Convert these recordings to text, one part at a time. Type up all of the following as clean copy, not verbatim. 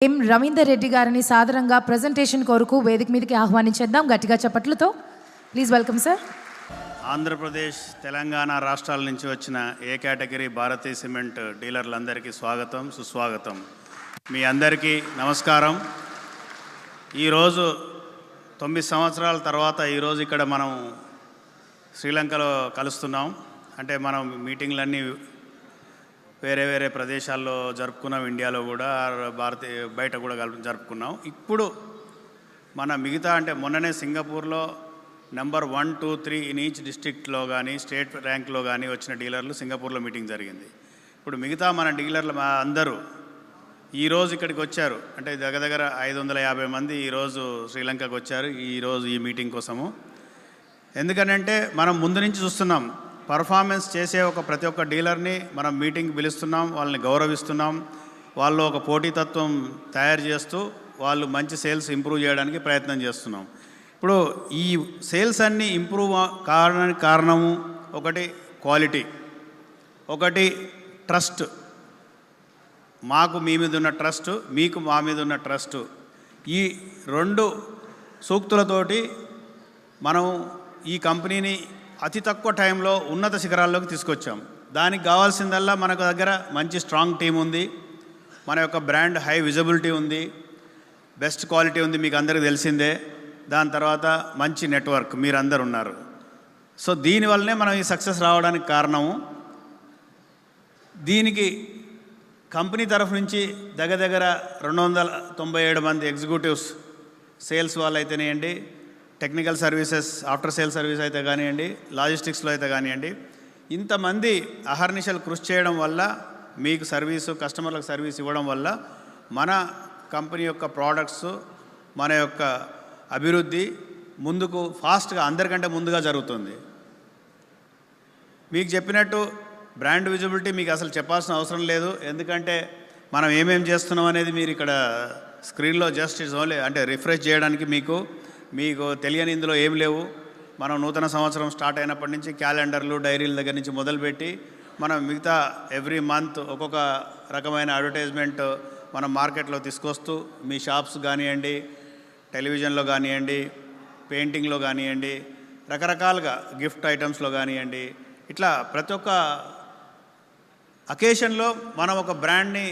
రవీందర్ రెడ్డి గారిని సాదరంగా ప్రెజెంటేషన్ కొరకు వేదిక మీదకి ఆహ్వానించేద్దాం. గట్టిగా చప్పట్లతో please welcome sir. Andhra Pradesh, Telangana రాష్ట్రాల నుంచి వచ్చిన ఏ కేటగిరీ భారతీయ సిమెంట్ డీలర్లందరికీ స్వాగతం, సుస్వాగతం. మీ అందరికీ నమస్కారం. ఈరోజు 9 సంవత్సరాల తర్వాత ఈరోజు ఇక్కడ మనం శ్రీలంకలో కలుస్తున్నాం. అంటే మనం మీటింగ్లన్నీ వేరే వేరే ప్రదేశాల్లో జరుపుకున్నాం, ఇండియాలో కూడా, బయట కూడా జరుపుకున్నాం. ఇప్పుడు మన మిగతా అంటే మొన్ననే సింగపూర్లో నెంబర్ 1, 2, 3 ఇన్ ఈచ్ డిస్ట్రిక్ట్లో కానీ స్టేట్ ర్యాంక్లో కానీ వచ్చిన డీలర్లు సింగపూర్లో మీటింగ్ జరిగింది. ఇప్పుడు మిగతా మన డీలర్లు అందరూ ఈరోజు ఇక్కడికి వచ్చారు. అంటే దగ్గర 550 మంది ఈరోజు శ్రీలంకకు వచ్చారు ఈరోజు ఈ మీటింగ్ కోసము. ఎందుకనంటే మనం ముందు నుంచి చూస్తున్నాం, పర్ఫార్మెన్స్ చేసే ప్రతి ఒక్క డీలర్ని మనం మీటింగ్ పిలుస్తున్నాం, వాళ్ళని గౌరవిస్తున్నాం, వాళ్ళు ఒక పోటీతత్వం తయారు చేస్తూ వాళ్ళు మంచి సేల్స్ ఇంప్రూవ్ చేయడానికి ప్రయత్నం చేస్తున్నాం. ఇప్పుడు ఈ సేల్స్ అన్నీ ఇంప్రూవ్ కావడానికి కారణము ఒకటి క్వాలిటీ, ఒకటి ట్రస్ట్. మాకు మీ మీద ఉన్న ట్రస్ట్, మీకు మా మీద ఉన్న ట్రస్ట్. ఈ 2 సూక్తులతోటి మనం ఈ కంపెనీని అతి తక్కువ టైంలో ఉన్నత శిఖరాల్లోకి తీసుకొచ్చాం. దానికి కావాల్సిందల్లా మనకు దగ్గర మంచి స్ట్రాంగ్ టీం ఉంది, మన యొక్క బ్రాండ్ హై విజిబిలిటీ ఉంది, బెస్ట్ క్వాలిటీ ఉంది, మీకు అందరికీ తెలిసిందే. దాని తర్వాత మంచి నెట్వర్క్ మీరందరూ ఉన్నారు. సో దీనివల్లనే మనం ఈ సక్సెస్ రావడానికి కారణము. దీనికి కంపెనీ తరఫు నుంచి దగ్గర 297 మంది ఎగ్జిక్యూటివ్స్, సేల్స్ వాళ్ళు అయితేనేయండి, technical services, after sale service అయితే కానివ్వండి, లాజిస్టిక్స్లో అయితే కానివ్వండి, ఇంతమంది అహర్నిశలు కృషి చేయడం వల్ల, మీకు సర్వీసు, కస్టమర్లకు సర్వీస్ ఇవ్వడం వల్ల మన కంపెనీ యొక్క ప్రోడక్ట్స్, మన యొక్క అభివృద్ధి ముందుకు ఫాస్ట్గా అందరికంటే ముందుగా జరుగుతుంది. మీకు చెప్పినట్టు బ్రాండ్ విజిబిలిటీ మీకు అసలు చెప్పాల్సిన అవసరం లేదు. ఎందుకంటే మనం ఏమేం చేస్తున్నాం అనేది మీరు ఇక్కడ స్క్రీన్లో జస్ట్ ఇట్స్ ఓన్లీ అంటే రిఫ్రెష్ చేయడానికి మీకు తెలియని ఇందులో ఏం లేవు. మనం నూతన సంవత్సరం స్టార్ట్ అయినప్పటి నుంచి క్యాలెండర్లు, డైరీల దగ్గర నుంచి మొదలుపెట్టి మనం మిగతా ఎవ్రీ మంత్ ఒక్కొక్క రకమైన అడ్వర్టైజ్మెంట్ మనం మార్కెట్లో తీసుకొస్తూ, మీ షాప్స్ కానివ్వండి, టెలివిజన్లో కానివ్వండి, పెయింటింగ్లో కానివ్వండి, రకరకాలుగా గిఫ్ట్ ఐటమ్స్లో కానివ్వండి, ఇట్లా ప్రతి ఒక్క అకేషన్లో మనం ఒక బ్రాండ్ని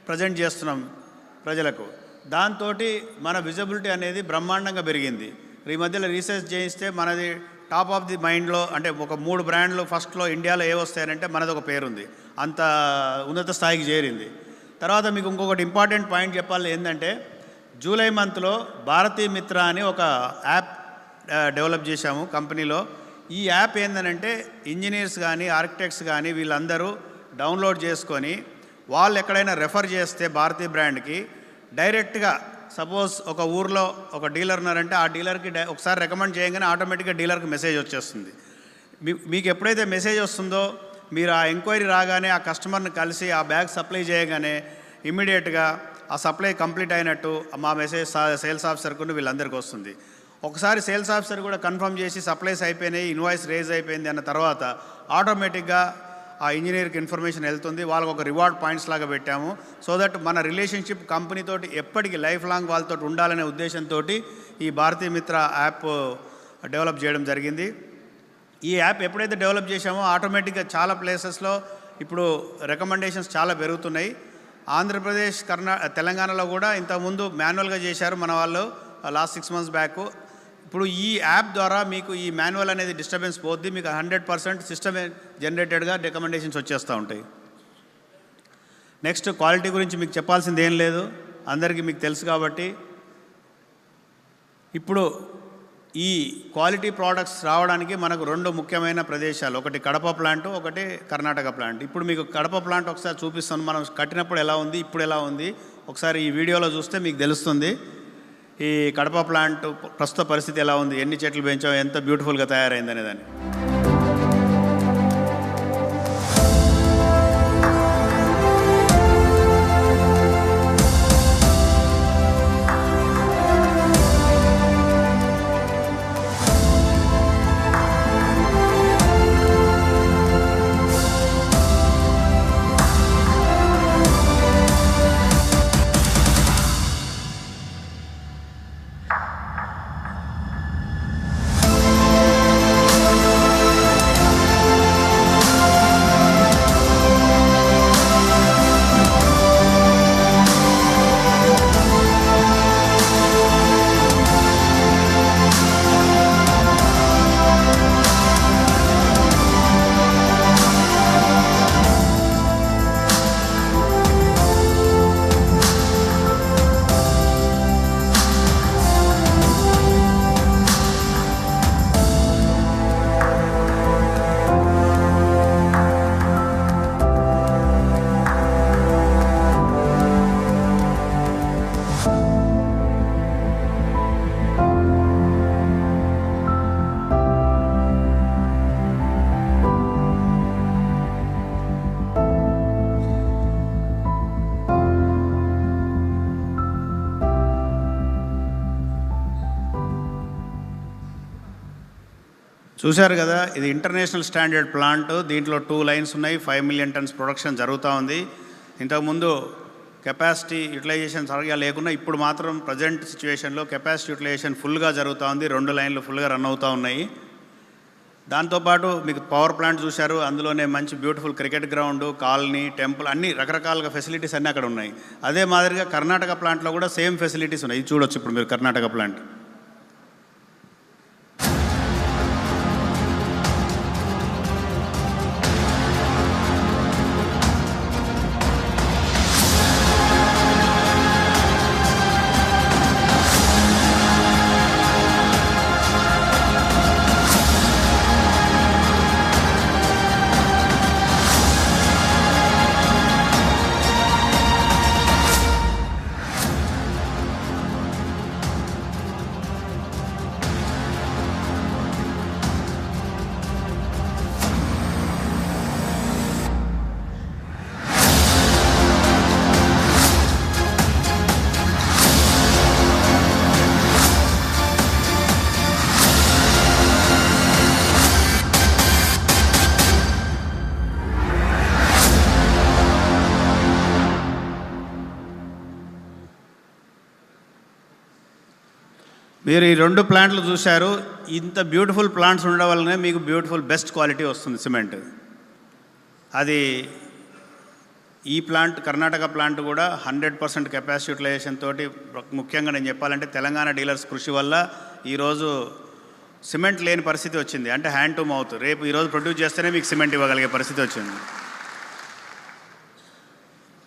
ప్రజెంట్ చేస్తున్నాం ప్రజలకు. దాంతో మన విజిబిలిటీ అనేది బ్రహ్మాండంగా పెరిగింది. ఈ మధ్యలో రీసెర్చ్ చేయిస్తే మనది టాప్ ఆఫ్ ది మైండ్లో, అంటే ఒక 3 బ్రాండ్లు ఫస్ట్లో ఇండియాలో ఏ వస్తాయనంటే మనది ఒక పేరుంది, అంత ఉన్నత స్థాయికి చేరింది. తర్వాత మీకు ఇంకొకటి ఇంపార్టెంట్ పాయింట్ చెప్పాలి. ఏంటంటే జూలై మంత్లో భారతీ మిత్ర అని ఒక యాప్ డెవలప్ చేశాము కంపెనీలో. ఈ యాప్ ఏంటంటే ఇంజనీర్స్ కానీ, ఆర్కిటెక్ట్స్ కానీ వీళ్ళందరూ డౌన్లోడ్ చేసుకొని వాళ్ళు ఎక్కడైనా రెఫర్ చేస్తే భారతీ బ్రాండ్కి డైరెక్ట్గా, సపోజ్ ఒక ఊర్లో ఒక డీలర్ ఉన్నారంటే ఆ డీలర్కి ఒకసారి రికమెండ్ చేయగానే ఆటోమేటిక్గా డీలర్కి మెసేజ్ వచ్చేస్తుంది. మీకు ఎప్పుడైతే మెసేజ్ వస్తుందో మీరు ఆ ఎంక్వైరీ రాగానే ఆ కస్టమర్ని కలిసి ఆ బ్యాగ్ సప్లై చేయగానే ఇమ్మీడియట్గా ఆ సప్లై కంప్లీట్ అయినట్టు మా మెసేజ్ సేల్స్ ఆఫీసర్కు వీళ్ళందరికీ వస్తుంది. ఒకసారి సేల్స్ ఆఫీసర్ కూడా కన్ఫర్మ్ చేసి సప్లైస్ అయిపోయినాయి, ఇన్వాయిస్ రేజ్ అయిపోయింది అన్న తర్వాత ఆటోమేటిక్గా ఆ ఇంజనీర్కి ఇన్ఫర్మేషన్ వెళ్తుంది. వాళ్ళకు ఒక రివార్డ్ పాయింట్స్ లాగా పెట్టాము. సో దట్ మన రిలేషన్షిప్ కంపెనీతోటి ఎప్పటికీ లైఫ్ లాంగ్ వాళ్ళతో ఉండాలనే ఉద్దేశంతో ఈ భారతీ మిత్ర యాప్ డెవలప్ చేయడం జరిగింది. ఈ యాప్ ఎప్పుడైతే డెవలప్ చేశామో ఆటోమేటిక్గా చాలా ప్లేసెస్లో ఇప్పుడు రికమెండేషన్స్ చాలా పెరుగుతున్నాయి. ఆంధ్రప్రదేశ్, తెలంగాణలో కూడా ఇంతకుముందు మాన్యువల్గా చేశారు మన వాళ్ళు లాస్ట్ 6 months బ్యాక్. ఇప్పుడు ఈ యాప్ ద్వారా మీకు ఈ మాన్యువల్ అనేది డిస్టర్బెన్స్ పోద్ది, మీకు 100% సిస్టమ్ జనరేటెడ్గా రికమెండేషన్స్ వచ్చేస్తూ ఉంటాయి. నెక్స్ట్ క్వాలిటీ గురించి మీకు చెప్పాల్సింది ఏం లేదు, అందరికీ మీకు తెలుసు కాబట్టి. ఇప్పుడు ఈ క్వాలిటీ ప్రోడక్ట్స్ రావడానికి మనకు 2 ముఖ్యమైన ప్రదేశాలు, ఒకటి కడప ప్లాంట్, ఒకటి కర్ణాటక ప్లాంట్. ఇప్పుడు మీకు కడప ప్లాంట్ ఒకసారి చూపిస్తాను. మనం కట్టినప్పుడు ఎలా ఉంది, ఇప్పుడు ఎలా ఉంది ఒకసారి ఈ వీడియోలో చూస్తే మీకు తెలుస్తుంది. ఈ కడప ప్లాంట్ ప్రస్తుత పరిస్థితి ఎలా ఉంది, ఎన్ని చెట్లు పెంచాం, ఎంత బ్యూటిఫుల్గా తయారైంది అనేదాన్ని. చూశారు కదా, ఇది ఇంటర్నేషనల్ స్టాండర్డ్ ప్లాంట్. దీంట్లో 2 లైన్స్ ఉన్నాయి. 5 మిలియన్ టన్స్ ప్రొడక్షన్ జరుగుతూ ఉంది. ఇంతకుముందు కెపాసిటీ యూటిలైజేషన్ సరిగా లేకుండా ఇప్పుడు మాత్రం ప్రజెంట్ సిచ్యువేషన్లో కెపాసిటీ యూటిలైజేషన్ ఫుల్గా జరుగుతూ ఉంది. 2 లైన్లు ఫుల్గా రన్ అవుతూ ఉన్నాయి. దాంతోపాటు మీకు పవర్ ప్లాంట్ చూశారు, అందులోనే మంచి beautiful cricket ground, colony, temple, అన్ని రకరకాలుగా ఫెసిలిటీస్ అన్నీ అక్కడ ఉన్నాయి. అదే మాదిరిగా కర్ణాటక ప్లాంట్లో కూడా సేమ్ ఫెసిలిటీస్ ఉన్నాయి. ఇది చూడొచ్చు ఇప్పుడు మీరు కర్ణాటక ప్లాంట్. మీరు ఈ 2 ప్లాంట్లు చూశారు. ఇంత బ్యూటిఫుల్ ప్లాంట్స్ ఉండడం వల్లనే మీకు బ్యూటిఫుల్ బెస్ట్ క్వాలిటీ వస్తుంది సిమెంట్. అది ఈ ప్లాంట్ కర్ణాటక ప్లాంట్ కూడా 100% కెపాసిటీ యూటిలైజేషన్ తోటి, ముఖ్యంగా నేను చెప్పాలంటే తెలంగాణ డీలర్స్ కృషి వల్ల ఈరోజు సిమెంట్ లేని పరిస్థితి వచ్చింది. అంటే హ్యాండ్ టు మౌత్, రేపు ఈరోజు ప్రొడ్యూస్ చేస్తేనే మీకు సిమెంట్ ఇవ్వగలిగే పరిస్థితి వచ్చింది.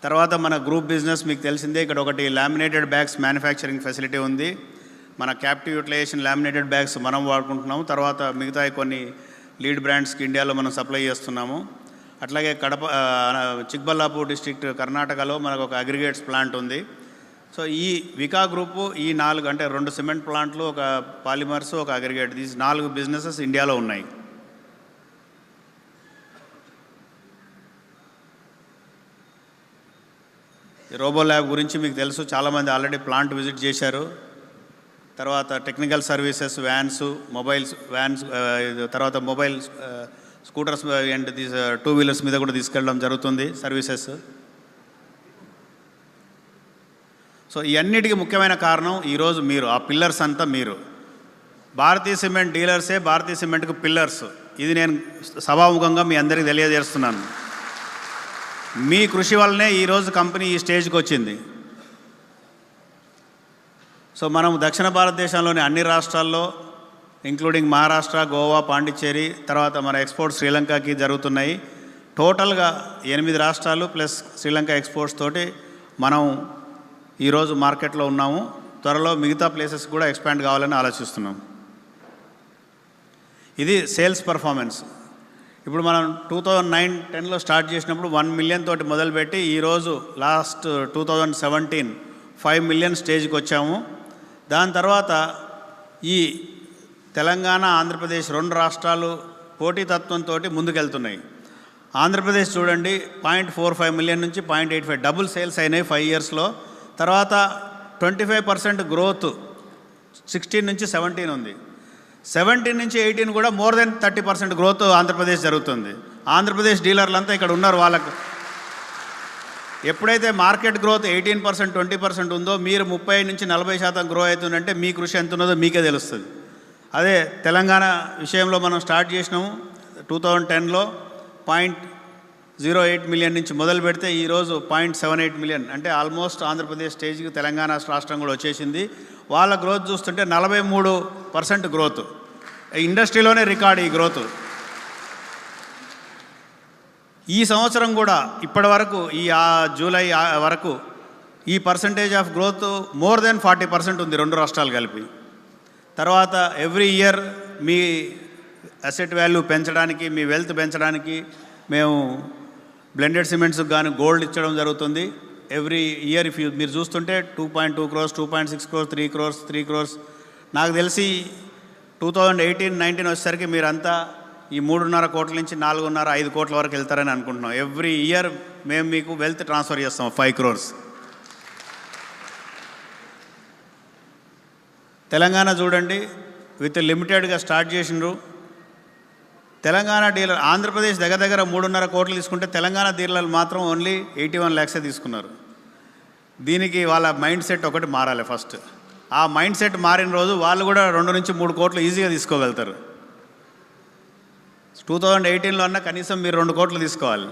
తర్వాత మన గ్రూప్ బిజినెస్ మీకు తెలిసిందే. ఇక్కడ ఒకటి లామినేటెడ్ బ్యాగ్స్ మ్యానుఫ్యాక్చరింగ్ ఫెసిలిటీ ఉంది. మన క్యాప్టివ్ యూటిలైజేషన్ లామినేటెడ్ బ్యాగ్స్ మనం వాడుకుంటున్నాము. తర్వాత మిగతా కొన్ని లీడ్ బ్రాండ్స్కి ఇండియాలో మనం సప్లై చేస్తున్నాము. అట్లాగే చిక్బల్లాపూర్ డిస్ట్రిక్ట్ కర్ణాటకలో మనకు ఒక అగ్రిగేట్స్ ప్లాంట్ ఉంది. సో ఈ వికా గ్రూపు ఈ 4 అంటే 2 సిమెంట్ ప్లాంట్లు, ఒక పాలిమర్స్, ఒక అగ్రిగేట్, దీస్ 4 బిజినెసెస్ ఇండియాలో ఉన్నాయి. రోబో ల్యాబ్ గురించి మీకు తెలుసు, చాలామంది ఆల్రెడీ ప్లాంట్ విజిట్ చేశారు. తర్వాత టెక్నికల్ సర్వీసెస్, మొబైల్స్ వ్యాన్స్, తర్వాత మొబైల్ స్కూటర్స్ అండ్ 2 వీలర్స్ మీద కూడా తీసుకెళ్ళడం జరుగుతుంది సర్వీసెస్. సో ఈ అన్నిటికీ ముఖ్యమైన కారణం ఈరోజు మీరు, ఆ పిల్లర్స్ అంతా మీరు. భారతీయ సిమెంట్ డీలర్సే భారతీయ సిమెంట్కు పిల్లర్స్. ఇది నేను సభాముఖంగా మీ అందరికీ తెలియజేస్తున్నాను. మీ కృషి వల్లనే ఈరోజు కంపెనీ ఈ స్టేజ్కి వచ్చింది. సో మనం దక్షిణ భారతదేశంలోని అన్ని రాష్ట్రాల్లో, ఇంక్లూడింగ్ మహారాష్ట్ర, గోవా, పాండిచ్చేరి, తర్వాత మన ఎక్స్పోర్ట్ శ్రీలంకకి జరుగుతున్నాయి. టోటల్గా 8 రాష్ట్రాలు ప్లస్ శ్రీలంక ఎక్స్పోర్ట్స్ తోటి మనం ఈరోజు మార్కెట్లో ఉన్నాము. త్వరలో మిగతా ప్లేసెస్ కూడా ఎక్స్పాండ్ కావాలని ఆలోచిస్తున్నాం. ఇది సేల్స్ పర్ఫార్మెన్స్. ఇప్పుడు మనం 2009-10లో స్టార్ట్ చేసినప్పుడు 1 మిలియన్ తోటి మొదలుపెట్టి ఈరోజు లాస్ట్ 2017 5 మిలియన్ స్టేజ్కి వచ్చాము. దాని తర్వాత ఈ తెలంగాణ, ఆంధ్రప్రదేశ్ 2 రాష్ట్రాలు పోటీతత్వంతో ముందుకెళ్తున్నాయి. ఆంధ్రప్రదేశ్ చూడండి 0.45 మిలియన్ నుంచి 0.85 డబుల్ సేల్స్ అయినాయి 5 ఇయర్స్లో. తర్వాత 25% గ్రోత్ 16 నుంచి 17 ఉంది. 17 నుంచి 18 కూడా మోర్ దెన్ 30% గ్రోత్ ఆంధ్రప్రదేశ్ జరుగుతుంది. ఆంధ్రప్రదేశ్ డీలర్లంతా ఇక్కడ ఉన్నారు. వాళ్ళకు ఎప్పుడైతే మార్కెట్ గ్రోత్ 18%, 20% ఉందో, మీరు 30 నుంచి 40% గ్రో అవుతుందంటే మీ కృషి ఎంత ఉన్నదో మీకే తెలుస్తుంది. అదే తెలంగాణ విషయంలో మనం స్టార్ట్ చేసినాము 2010లో 0.08 మిలియన్ నుంచి మొదలు పెడితే ఈరోజు 0.78 మిలియన్, అంటే ఆల్మోస్ట్ ఆంధ్రప్రదేశ్ స్టేజ్కి తెలంగాణ రాష్ట్రం కూడా వచ్చేసింది. వాళ్ళ గ్రోత్ చూస్తుంటే 43% గ్రోత్, ఇండస్ట్రీలోనే రికార్డ్ ఈ గ్రోత్. ఈ సంవత్సరం కూడా ఇప్పటి వరకు ఈ జూలై వరకు ఈ percentage of growth more than 40% ఉంది 2 రాష్ట్రాలు కలిపి. తర్వాత ఎవ్రీ ఇయర్ మీ అసెట్ వాల్యూ పెంచడానికి, మీ వెల్త్ పెంచడానికి మేము బ్లెండెడ్ సిమెంట్స్కి కానీ గోల్డ్ ఇచ్చడం జరుగుతుంది. ఎవ్రీ ఇయర్ మీరు చూస్తుంటే 2.2 crores, 2.6 crores, 3 crores. నాకు తెలిసి 2018-19 వచ్చేసరికి మీరంతా ఈ 3.5 కోట్ల నుంచి 4.5 కోట్ల వరకు వెళ్తారని అనుకుంటున్నాం. ఎవ్రీ ఇయర్ మేము మీకు వెల్త్ ట్రాన్స్ఫర్ చేస్తాం 5 crores. తెలంగాణ చూడండి, విత్ లిమిటెడ్గా స్టార్ట్ చేసినారు. తెలంగాణ డీలర్ ఆంధ్రప్రదేశ్ దగ్గర దగ్గర 3.5 కోట్లు తీసుకుంటే తెలంగాణ డీలర్లు మాత్రం ఓన్లీ 81 lakhs తీసుకున్నారు. దీనికి వాళ్ళ మైండ్ సెట్ ఒకటి మారాలి ఫస్ట్. ఆ మైండ్ సెట్ మారిన రోజు వాళ్ళు కూడా 2 నుంచి 3 కోట్లు ఈజీగా తీసుకోగలుగుతారు. 2018లో అన్న కనీసం మీరు 2 కోట్లు తీసుకోవాలి.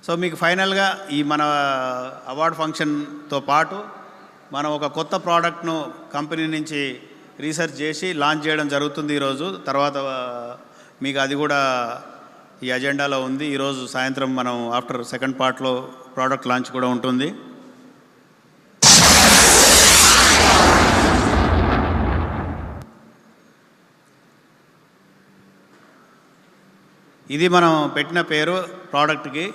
సో మీకు ఫైనల్గా ఈ మన అవార్డ్ ఫంక్షన్తో పాటు మనం ఒక కొత్త ప్రోడక్ట్ను కంపెనీ నుంచి రీసెర్చ్ చేసి లాంచ్ చేయడం జరుగుతుంది ఈరోజు. తర్వాత మీకు అది కూడా ఈ అజెండాలో ఉంది. ఈరోజు సాయంత్రం మనం ఆఫ్టర్ సెకండ్ పార్ట్లో ప్రోడక్ట్ లాంచ్ కూడా ఉంటుంది. ఇది మనం పెట్టిన పేరు ప్రోడక్ట్కి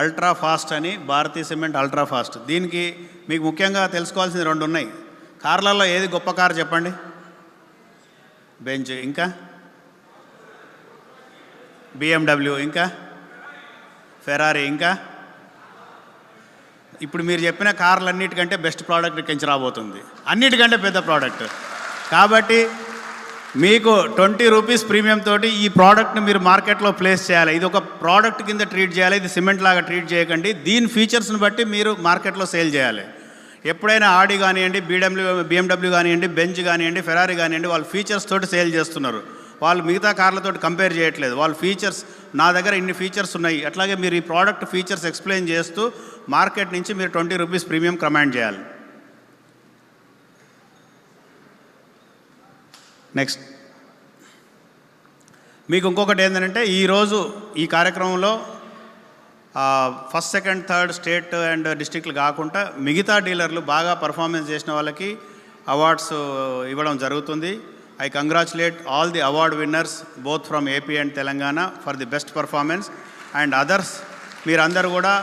అల్ట్రా ఫాస్ట్ అని, భారతీ సిమెంట్ అల్ట్రా ఫాస్ట్. దీనికి మీకు ముఖ్యంగా తెలుసుకోవాల్సింది 2 ఉన్నాయి. కార్లలో ఏది గొప్ప కారు చెప్పండి? బెంజ్, ఇంకా BMW, ఇంకా ఫెరారీ, ఇంకా ఇప్పుడు మీరు చెప్పిన కార్లన్నిటికంటే బెస్ట్ ప్రోడక్ట్ ఇక్కడి రాబోతుంది, అన్నిటికంటే పెద్ద ప్రోడక్ట్. కాబట్టి మీకు 20 రూపీస్ ప్రీమియం తోటి ఈ ప్రోడక్ట్ని మీరు మార్కెట్లో ప్లేస్ చేయాలి. ఇది ఒక ప్రోడక్ట్ కింద ట్రీట్ చేయాలి, ఇది సిమెంట్ లాగా ట్రీట్ చేయకండి. దీని ఫీచర్స్ని బట్టి మీరు మార్కెట్లో సేల్ చేయాలి. ఎప్పుడైనా ఆడి కానివ్వండి, BMW కానివ్వండి, బెంజ్ కానివ్వండి, ఫెరారీ కానివ్వండి, వాళ్ళు ఫీచర్స్ తోటి సేల్ చేస్తున్నారు. వాళ్ళు మిగతా కార్లతో కంపేర్ చేయట్లేదు. వాళ్ళ ఫీచర్స్, నా దగ్గర ఇన్ని ఫీచర్స్ ఉన్నాయి, అట్లాగే మీరు ఈ ప్రోడక్ట్ ఫీచర్స్ ఎక్స్ప్లెయిన్ చేస్తూ మార్కెట్ నుంచి మీరు 20 రూపీస్ ప్రీమియం కమాండ్ చేయాలి. నెక్స్ట్ మీకు ఇంకొకటి ఏంటంటే, ఈరోజు ఈ కార్యక్రమంలో first, second, third state and డిస్ట్రిక్ట్లు కాకుండా మిగతా డీలర్లు బాగా పర్ఫార్మెన్స్ చేసిన వాళ్ళకి అవార్డ్స్ ఇవ్వడం జరుగుతుంది. I congratulate all the award winners both from AP and Telangana for the best performance and others. మీరందరూ కూడా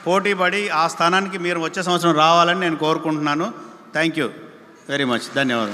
పోటీపడి ఆ స్థానానికి మీరు వచ్చే సంవత్సరం రావాలని నేను కోరుకుంటున్నాను. Thank you very much. ధన్యవాదాలు.